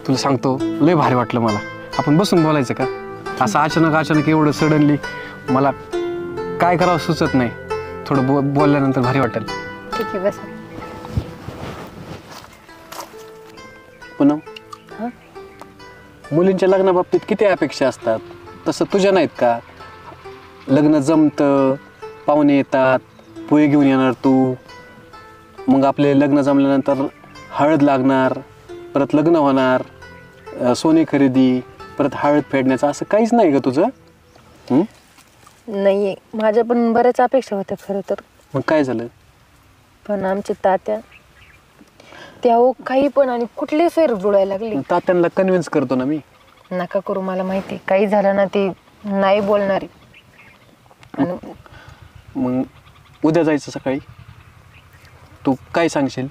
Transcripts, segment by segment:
तुला सांगतो लय भारी वाटलं मला. आपण बसून बोलायचं का? असं अचानक एवढं सडनली मला काय करावं सुचत नाही. थोडं बोलल्यानंतर भारी वाटेल. ठीक आहे बस. पुनम, मुलींच्या लग्नाबाबतीत किती अपेक्षा असतात, तसं तुझ्या नाहीत का? लग्न जमतं, पाहुणे येतात, पोहे घेऊन येणार तू, मग आपले लग्न जमल्यानंतर हळद लागणार, परत लग्न होणार, सोने खरेदी, परत हळद फेडण्याचं, असं काहीच नाही का तुझं? नाही, माझ्या पण बऱ्याच अपेक्षा होत्या खरं तर. मग काय झालं? पण आमचे तात्या त्या काही पण आणि कुठली सोयर जुळायला लागली. तात्यांना कन्व्हिन्स करतो ना मी. नका करू, मला माहिती काही झालं ना ते नाही बोलणारी. मग उद्या जायचं सकाळी, तू काय सांगशील?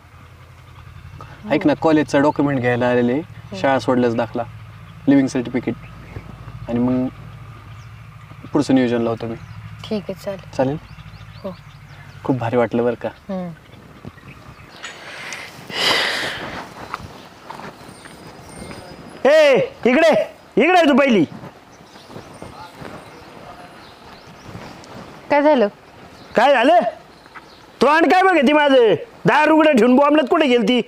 ऐक ना, कॉलेजचा डॉक्युमेंट घ्यायला आलेले, शाळा सोडल्यास दाखला, लिव्हिंग सर्टिफिकेट, आणि मग पुढचं नियोजन लावतो मी. ठीक आहे, चालेल. चालेल. हो, खूप भारी वाटलं बरं का. इकडे इकडे तू पहिली. काय झालं? काय झालं? तो आणि काय बघ ती माझं 10 रुगडं ठेवून बॉम्बलेत कुठे गेलती?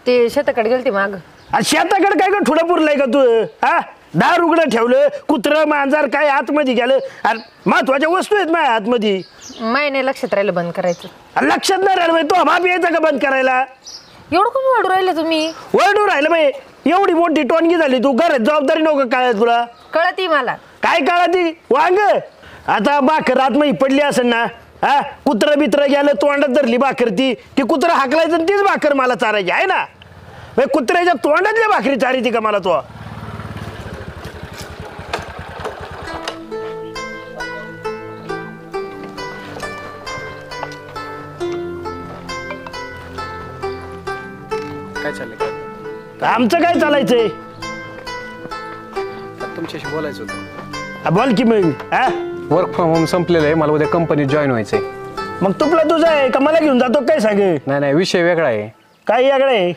ते शेताकडे गेलते माग. अरे शेताकडे काय का थोडं पुरलंय का तू? हा, 10 रुगडं ठेवलं, कुत्रं मांजर काय आतमध्ये गेलं. अरे महत्वाच्या वस्तू आहेत माझ्या आतमध्ये. नाही लक्षात राहिलं बंद करायचं. अरे लक्षात नाही राहिलं तो बाप यायचा का बंद करायला? एवढं कोण ओरडू राहिले तुम्ही? ओरडू राहिलं बाई, एवढी मोठी टोनगी झाली तू, घरात जबाबदारी नको काय तुला? कळती मला. काय कळती वांग? आता भाकर आतमध्ये पडली असेल ना, हा, कुत्रं बित्र गेलं तोंडात धरली भाकर, ती कुत्रं हाकलायचं आणि तीच भाकर मला चारायची आहे ना. कुत्र्याच्या तोंडातल्या भाकरी चारी ती का मला? तो काय चाललंय? आमचं काय चालायचंय? तुमच्याशी बोलायचं होतं. बोल की मग. हा, वर्क फ्रॉम होम संपलेलं आहे, मला उद्या कंपनीत जॉईन व्हायचंय. मग तुला तुझं आहे का मला घेऊन जातो काय? सांग. नाही, विषय वेगळा आहे. काय वेगळं आहे?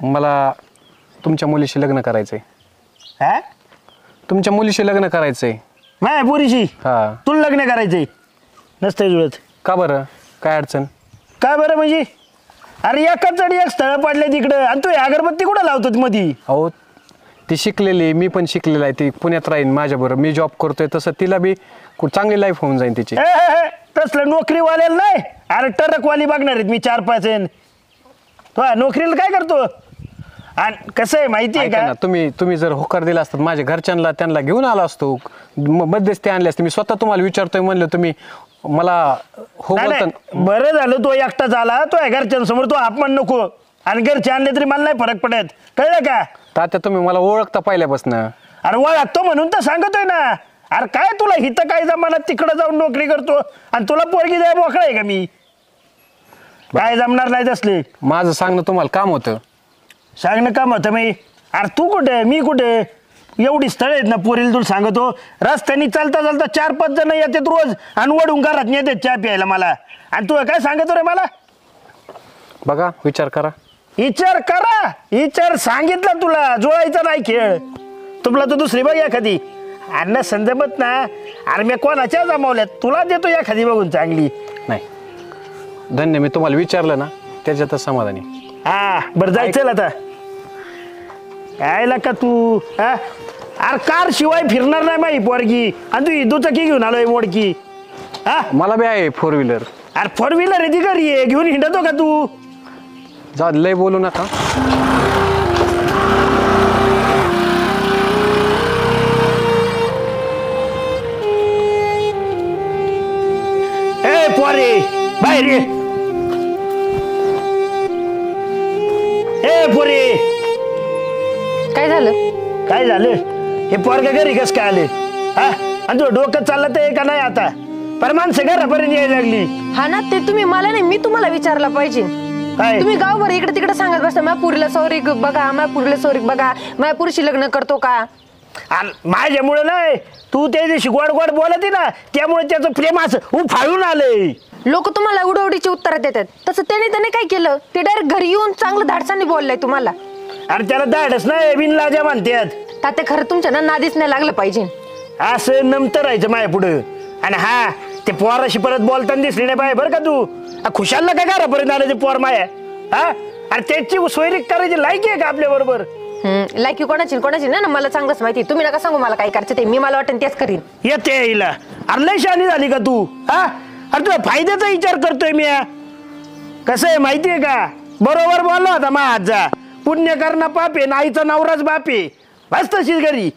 मला तुमच्या मुलीशी लग्न करायचंय. हा, तुमच्या मुलीशी लग्न करायचंय. माय पुरीशी? हा. तुला लग्न करायचंय? नसतंय जुळत का बरं? काय अडचण? काय बरं म्हणजे? अरे एकाच एक स्थळ पडले तिकडं, आणि तू अगरबत्ती कुठं लावतो मधी? अहो, ती शिकलेली, मी पण शिकलेला आहे, ती पुण्यात राहीन माझ्याबरोबर, मी जॉब करतोय, तसं तिला बी चांगली लाईफ होऊन जाईल तिची. तसलं नोकरीवाल्याला नाही, अरे ट्रकवाली बघणार आहेत मी 4-5 जण. तो नोकरीला काय करतो? आणि कसं आहे माहिती आहे का? तुम्ही जर होकार दिला असतात माझ्या घरच्यांना, त्यांना घेऊन आला असतो, मध्यस्थी आणले असते. मी स्वतः तुम्हाला विचारतोय म्हणलं, तुम्ही मला हो बोलता. बरं झालं तो एकटा झाला, तो घरच्यांसमोर तो अपमान नको, आणि घरचे आणले तरी मला नाही फरक पडत, कळलं का? तात्या, तुम्ही मला ओळखता पहिल्यापासून. अरे ओळखतो म्हणून तर सांगतोय ना. अरे काय तुला हिथं काय जमान्यात तिकडं जाऊन नोकरी करतो, आणि तुला पोरगी द्याय मोकळा आहे का मी? काय जमणार नाही तसले. माझं सांगणं तुम्हाला काम होतं. सांगणं काम होतं मी? अरे तू कुठे, मी कुठे? एवढी स्थळ आहेत ना पोरीला, तुला सांगतो रस्त्याने चालता 4-5 जण येतात रोज, आणि वडून घरात नेतात चहा प्यायला मला, आणि तू काय सांगतो रे मला? बघा, विचार करा. विचार सांगितलं तुला, जुळायचा नाही खेळ. तुला तर दुसरी बघ एखादी. अन्न संजमत ना. अरे मी कोणाच्या जमावल्यात, तुला देतो एखादी बघून चांगली. नाही, धन्य, मी तुम्हाला विचारलं ना त्याच्यातच समाधानी. हा, बरं जायचं आता. यायला का तू? हा, अरे कार शिवाय फिरणार नाही माही पोरगी, आणि तू दुचाकी घेऊन आलोय मोडकी. हा, मला बी आहे 4 व्हीलर. अरे 4 व्हीलर आहे ती घरी आहे, घेऊन हिंडतो का तू? जा, लय बोलू नका. ए पोरे, बाहेर ये. ए पोरे, काय झालं? काय झालं? हे पोरगा घरी कस काय आले? हा, आणि तू डोकं चाललं तर का नाही आता? पर माणसं घरापर्यंत यायला लागली. हा ना, ते तुम्ही मला नाही, मी तुम्हाला विचारला पाहिजे. तुम्ही गावभर इकडे तिकडे सांगत बसता, माझ्या पुरीला सौरिक बघा, माझ्या पुरीला सौरिक बघा, माझ्या पुरीशी लग्न करतो का? माझ्यामुळे नाही, तू त्या दिवशी गोड गोड बोलत ना, त्यामुळे त्याचं प्रेम असं उफाळून आलंय. लोक तुम्हाला उडवडीची उत्तर देतात, तसं त्याने काय केलं? ते डायरेक्ट घरी येऊन चांगलं धाडसाने बोललंय तुम्हाला. अरे त्याला धाडस नाही बिनलाजा म्हणतात. तात्या खरं तुमच्या ना नादीच नाही लागलं पाहिजे. असं नमतं राहायचं माझ्या पुढं. आणि हा ते पोराशी परत बोलताना दिसली नाही पाहिजे बरं का तू. खुशालला काय घरापर्यंत आलं ते पोर माया. हा अरे त्याची सोयरीक करायची लायकी आहे का आपल्या बरोबर. लायकी कोणाची ना मला चांगलंच माहिती. तुम्ही नका सांगू मला काय करायचं ते. मी मला वाटेल तेच करीन. येते हिला. अरे लय शहाणी झाली का तू. हा अरे तुला फायद्याचा विचार करतोय मी. कसं आहे माहितीये का बरोबर बोलला होता मा आजा. पुण्य करणं पाप आहे नाहीचा नवराच बाप आहे. बस तशीच घरी.